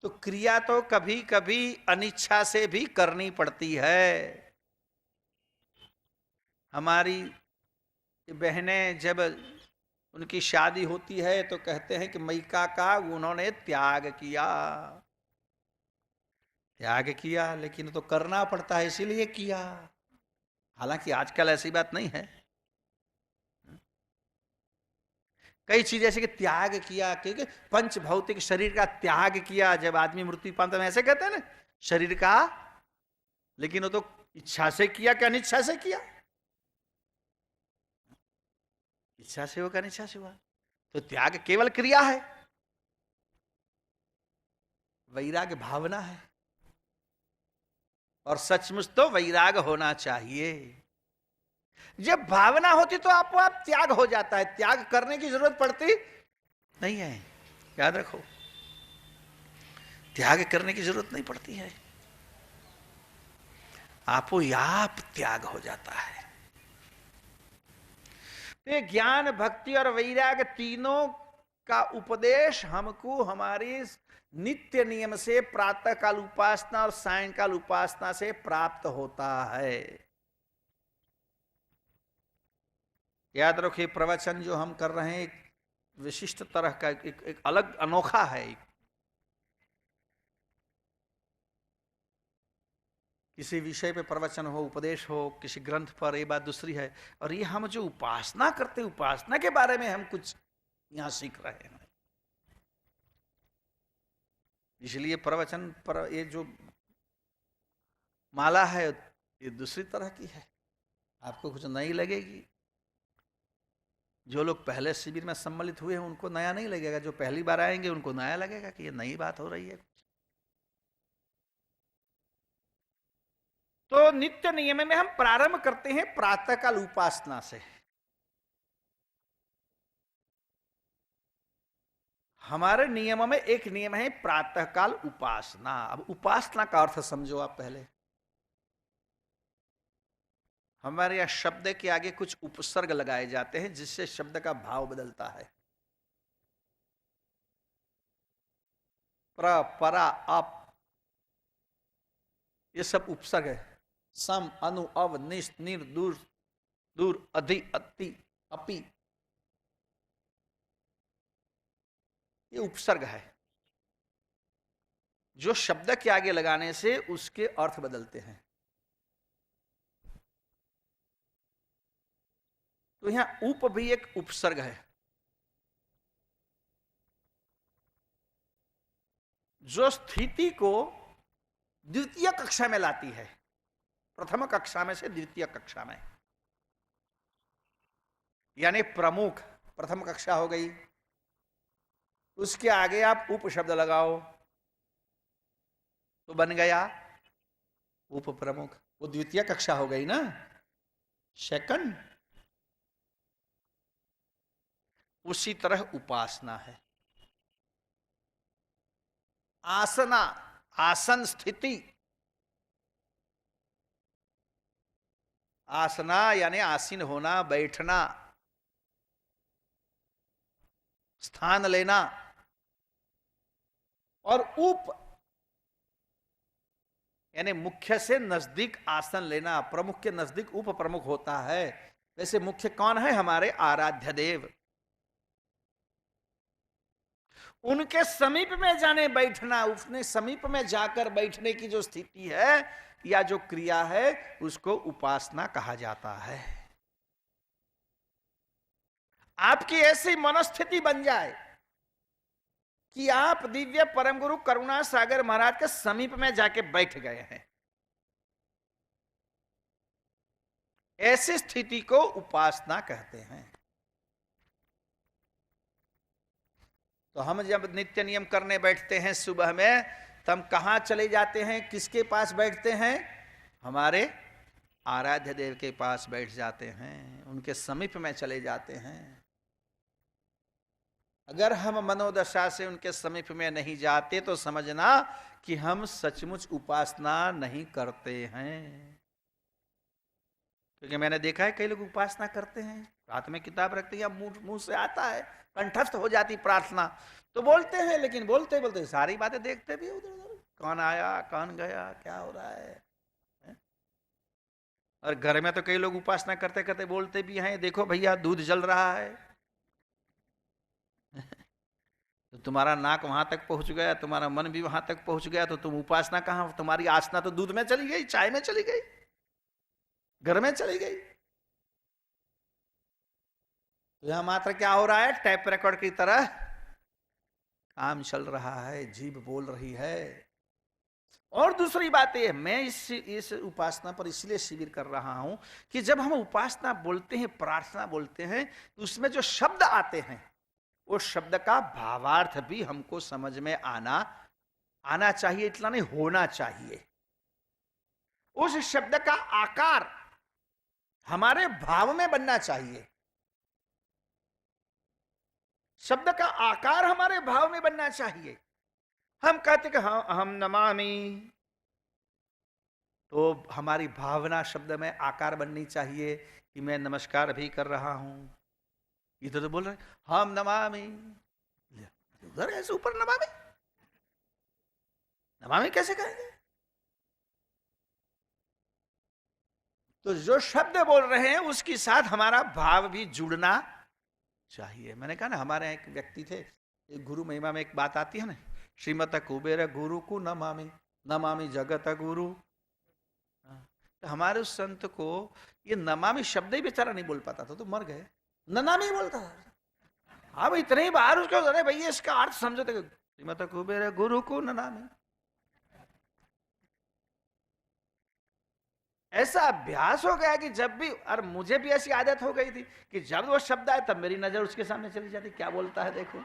[SPEAKER 1] तो क्रिया तो कभी कभी अनिच्छा से भी करनी पड़ती है। हमारी बहनें जब उनकी शादी होती है तो कहते हैं कि मैका का उन्होंने त्याग किया, त्याग किया, लेकिन तो करना पड़ता है इसीलिए किया। हालांकि आजकल ऐसी बात नहीं है। कई चीजें ऐसे कि त्याग किया, क्योंकि पंच भौतिक शरीर का त्याग किया। जब आदमी मृत्यु पाता है ऐसे कहते हैं ना, शरीर का, लेकिन वो तो इच्छा से किया कि अनिच्छा से किया? इच्छा से होगा, अनिच्छा से हुआ। तो त्याग केवल क्रिया है, वैराग्य भावना है। और सचमुच तो वैराग्य होना चाहिए। जब भावना होती तो आपको आप त्याग हो जाता है, त्याग करने की जरूरत पड़ती नहीं है। याद रखो, त्याग करने की जरूरत नहीं पड़ती है, आपो आप त्याग हो जाता है। तो ज्ञान, भक्ति और वैराग्य तीनों का उपदेश हमको हमारी नित्य नियम से, प्रातः काल उपासना और सायंकाल उपासना से प्राप्त होता है। याद रखिए, प्रवचन जो हम कर रहे हैं एक विशिष्ट तरह का, एक अलग अनोखा है। किसी विषय पे प्रवचन हो, उपदेश हो, किसी ग्रंथ पर, ये बात दूसरी है। और ये हम जो उपासना करते हैं, उपासना के बारे में हम कुछ यहां सीख रहे हैं। इसलिए प्रवचन पर ये जो माला है ये दूसरी तरह की है, आपको कुछ नई लगेगी। जो लोग पहले शिविर में सम्मिलित हुए हैं उनको नया नहीं लगेगा, जो पहली बार आएंगे उनको नया लगेगा कि ये नई बात हो रही है। तो नित्य नियम में हम प्रारंभ करते हैं प्रातःकाल उपासना से। हमारे नियमों में एक नियम है प्रातःकाल उपासना। अब उपासना का अर्थ समझो आप पहले। हमारे यहां शब्द के आगे कुछ उपसर्ग लगाए जाते हैं जिससे शब्द का भाव बदलता है। प्र, परा, अप, ये सब उपसर्ग है। सम, अनु, अव, निश, निर, दूर, दूर, अधि, अति, अपि, ये उपसर्ग है जो शब्द के आगे लगाने से उसके अर्थ बदलते हैं। तो यहां उप भी एक उपसर्ग है जो स्थिति को द्वितीय कक्षा में लाती है, प्रथम कक्षा में से द्वितीय कक्षा में। यानी प्रमुख प्रथम कक्षा हो गई, उसके आगे आप उप शब्द लगाओ तो बन गया उप प्रमुख। वो द्वितीय कक्षा हो गई ना, सेकंड। उसी तरह उपासना है। आसना, आसन स्थिति। आसना यानी आसीन होना, बैठना, स्थान लेना। और उप यानी मुख्य से नजदीक आसन लेना। प्रमुख के नजदीक उप प्रमुख होता है। वैसे मुख्य कौन है? हमारे आराध्य देव। उनके समीप में जाने बैठना, उसने समीप में जाकर बैठने की जो स्थिति है या जो क्रिया है उसको उपासना कहा जाता है। आपकी ऐसी मनोस्थिति बन जाए कि आप दिव्य परम गुरु करुणा सागर महाराज के समीप में जाके बैठ गए हैं, ऐसी स्थिति को उपासना कहते हैं। तो हम जब नित्य नियम करने बैठते हैं सुबह में, तो हम कहां चले जाते हैं? किसके पास बैठते हैं? हमारे आराध्य देव के पास बैठ जाते हैं, उनके समीप में चले जाते हैं। अगर हम मनोदशा से उनके समीप में नहीं जाते तो समझना कि हम सचमुच उपासना नहीं करते हैं। क्योंकि मैंने देखा है कई लोग उपासना करते हैं, हाथ में किताब रखते हैं, मुंह से आता है, कंठस्थ हो जाती प्रार्थना, तो बोलते हैं, लेकिन बोलते बोलते सारी बातें देखते भी उधर उधर, कौन आया कौन गया, क्या हो रहा है। और घर में तो कई लोग उपासना करते करते बोलते भी हैं, देखो भैया दूध जल रहा है। तो तुम्हारा नाक वहां तक पहुंच गया, तुम्हारा मन भी वहां तक पहुंच गया, तो तुम उपासना कहां? तुम्हारी आसना तो दूध में चली गई, चाय में चली गई, घर में चली गई। तो यहां मात्र क्या हो रहा है? टैप रिकॉर्ड की तरह काम चल रहा है, जीभ बोल रही है। और दूसरी बात यह, मैं इस उपासना पर इसलिए शिविर कर रहा हूं कि जब हम उपासना बोलते हैं, प्रार्थना बोलते हैं, तो उसमें जो शब्द आते हैं वो शब्द का भावार्थ भी हमको समझ में आना चाहिए, इतना नहीं होना चाहिए। उस शब्द का आकार हमारे भाव में बनना चाहिए। शब्द का आकार हमारे भाव में बनना चाहिए। हम कहते कि हम नमामि, तो हमारी भावना शब्द में आकार बननी चाहिए कि मैं नमस्कार भी कर रहा हूं। इधर तो बोल रहे हम नमामि, उधर ऐसे ऊपर नमामि, नमामि कैसे कहेंगे? तो जो शब्द बोल रहे हैं उसके साथ हमारा भाव भी जुड़ना चाहिए। मैंने कहा ना, हमारे एक व्यक्ति थे, एक गुरु महिमा में एक बात आती है ना, श्रीमत कुबेर गुरु को नमामि, नमामि जगत गुरु। तो हमारे उस संत को ये नमामि शब्द ही बेचारा नहीं बोल पाता था, तो मर गए, ननामि बोलता था। अब इतने ही बाहर उसको, अरे भैया इसका अर्थ समझते, श्रीमत कुबेर गुरु को ननामि। ऐसा अभ्यास हो गया कि जब भी, और मुझे भी ऐसी आदत हो गई थी कि जब वो शब्द आए तब मेरी नजर उसके सामने चली जाती, क्या बोलता है देखो,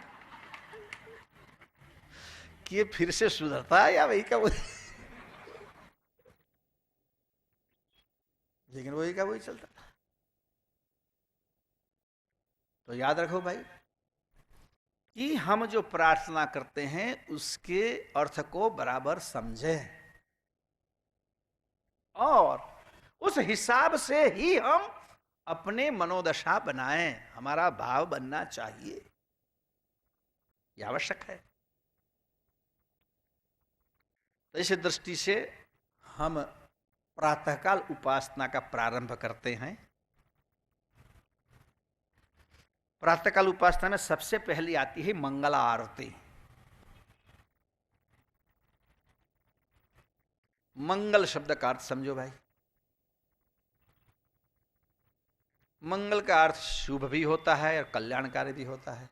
[SPEAKER 1] कि ये फिर से सुधरता है या वही का वही। लेकिन वही का वही चलता था। तो याद रखो भाई कि हम जो प्रार्थना करते हैं उसके अर्थ को बराबर समझें और उस हिसाब से ही हम अपने मनोदशा बनाएं। हमारा भाव बनना चाहिए, यह आवश्यक है। तो इस दृष्टि से हम प्रातःकाल उपासना का प्रारंभ करते हैं। प्रातःकाल उपासना में सबसे पहली आती है मंगला आरती। मंगल शब्द का अर्थ समझो भाई। मंगल का अर्थ शुभ भी होता है और कल्याणकारी भी होता है।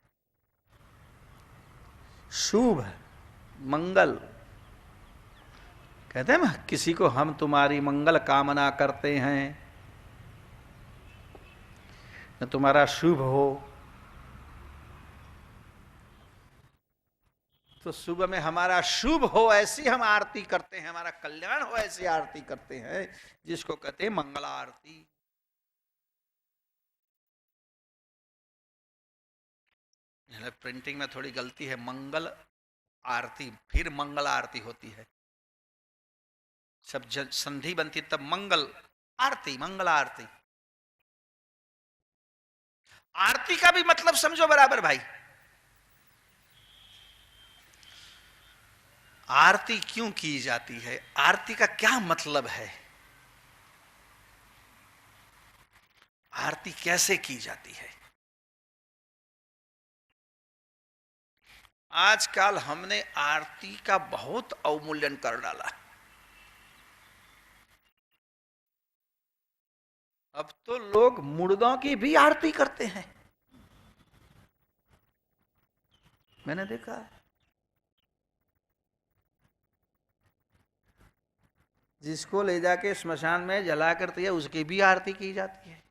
[SPEAKER 1] शुभ, मंगल, कहते हैं ना, किसी को हम तुम्हारी मंगल कामना करते हैं, न तुम्हारा शुभ हो। तो सुबह में हमारा शुभ हो ऐसी हम आरती करते हैं, हमारा कल्याण हो ऐसी आरती करते हैं, जिसको कहते हैं मंगला आरती। प्रिंटिंग में थोड़ी गलती है, मंगल आरती, फिर मंगल आरती होती है। सब संधि बनती तब मंगल आरती, मंगल आरती। आरती का भी मतलब समझो बराबर भाई। आरती क्यों की जाती है, आरती का क्या मतलब है, आरती कैसे की जाती है। आजकल हमने आरती का बहुत अवमूल्यन कर डाला। अब तो लोग मुर्दों की भी आरती करते हैं, मैंने देखा है। जिसको ले जाके स्मशान में जला करती है उसकी भी आरती की जाती है।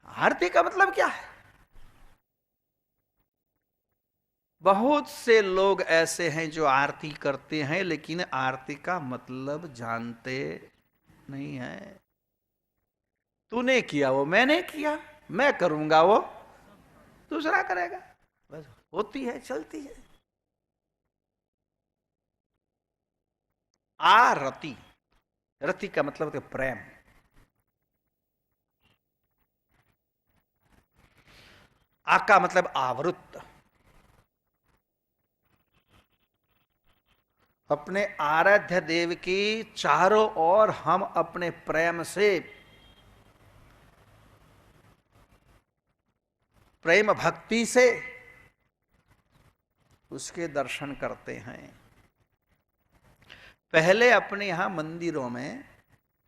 [SPEAKER 1] आरती का मतलब क्या है? बहुत से लोग ऐसे हैं जो आरती करते हैं लेकिन आरती का मतलब जानते नहीं है। तूने किया वो मैंने किया, मैं करूंगा वो दूसरा करेगा, बस होती है, चलती है। आरती, रति का मतलब है प्रेम। आ का मतलब आवृत्त। अपने आराध्य देव की चारों ओर हम अपने प्रेम से, प्रेम भक्ति से उसके दर्शन करते हैं। पहले अपने यहां मंदिरों में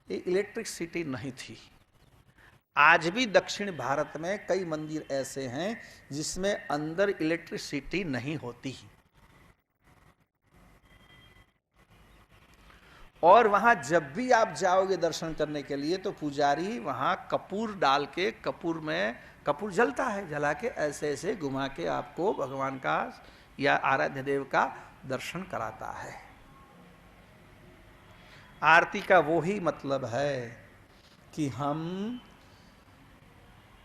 [SPEAKER 1] इलेक्ट्रिसिटी नहीं थी। आज भी दक्षिण भारत में कई मंदिर ऐसे हैं जिसमें अंदर इलेक्ट्रिसिटी नहीं होती, और वहां जब भी आप जाओगे दर्शन करने के लिए तो पुजारी वहां कपूर डाल के, कपूर में कपूर जलता है, जला के ऐसे ऐसे घुमा के आपको भगवान का या आराध्य देव का दर्शन कराता है। आरती का वो ही मतलब है कि हम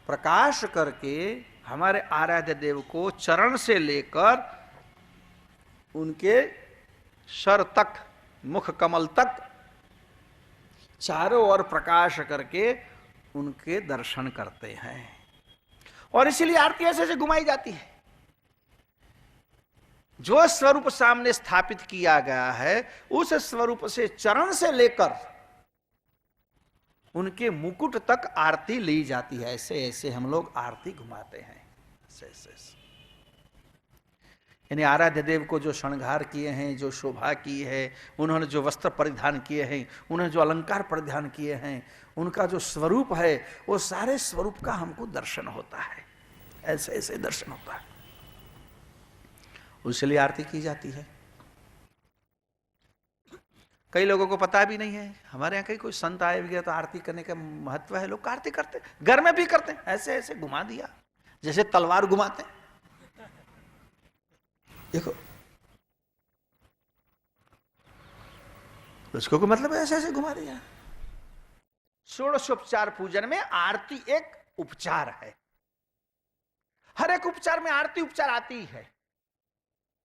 [SPEAKER 1] प्रकाश करके हमारे आराध्य देव को चरण से लेकर उनके सर तक, मुख कमल तक चारों ओर प्रकाश करके उनके दर्शन करते हैं। और इसीलिए आरती ऐसे ऐसे घुमाई जाती है। जो स्वरूप सामने स्थापित किया गया है उस स्वरूप से चरण से लेकर उनके मुकुट तक आरती ली जाती है। ऐसे ऐसे हम लोग आरती घुमाते हैं, ऐसे ऐसे। यानी आराध्य देव को जो श्रृंगार किए हैं, जो शोभा की है, उन्होंने जो वस्त्र परिधान किए हैं, उन्होंने जो अलंकार परिधान किए हैं, उनका जो स्वरूप है वो सारे स्वरूप का हमको दर्शन होता है, ऐसे ऐसे दर्शन होता है। उसके लिए आरती की जाती है। कई लोगों को पता भी नहीं है। हमारे यहाँ कहीं कोई संत आए गया तो आरती करने का महत्व है, लोग आरती करते, घर में भी करते, ऐसे ऐसे घुमा दिया जैसे तलवार घुमाते। देखो उसको को मतलब ऐसे ऐसे घुमा दिया। षोडशोपचार पूजन में आरती एक उपचार है। हर एक उपचार में आरती उपचार आती है।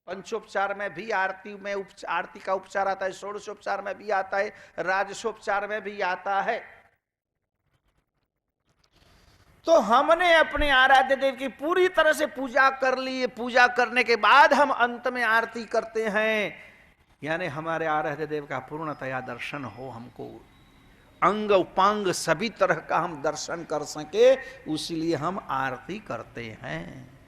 [SPEAKER 1] पंचोपचार में भी आरती में आरती का उपचार आता है, षोडशोपचार में भी आता है, राजसोपचार में भी आता है। तो हमने अपने आराध्य देव की पूरी तरह से पूजा कर ली। पूजा करने के बाद हम अंत में आरती करते हैं, यानी हमारे आराध्य देव का पूर्णतया दर्शन हो, हमको अंग उपांग सभी तरह का हम दर्शन कर सके, उसीलिए हम आरती करते हैं।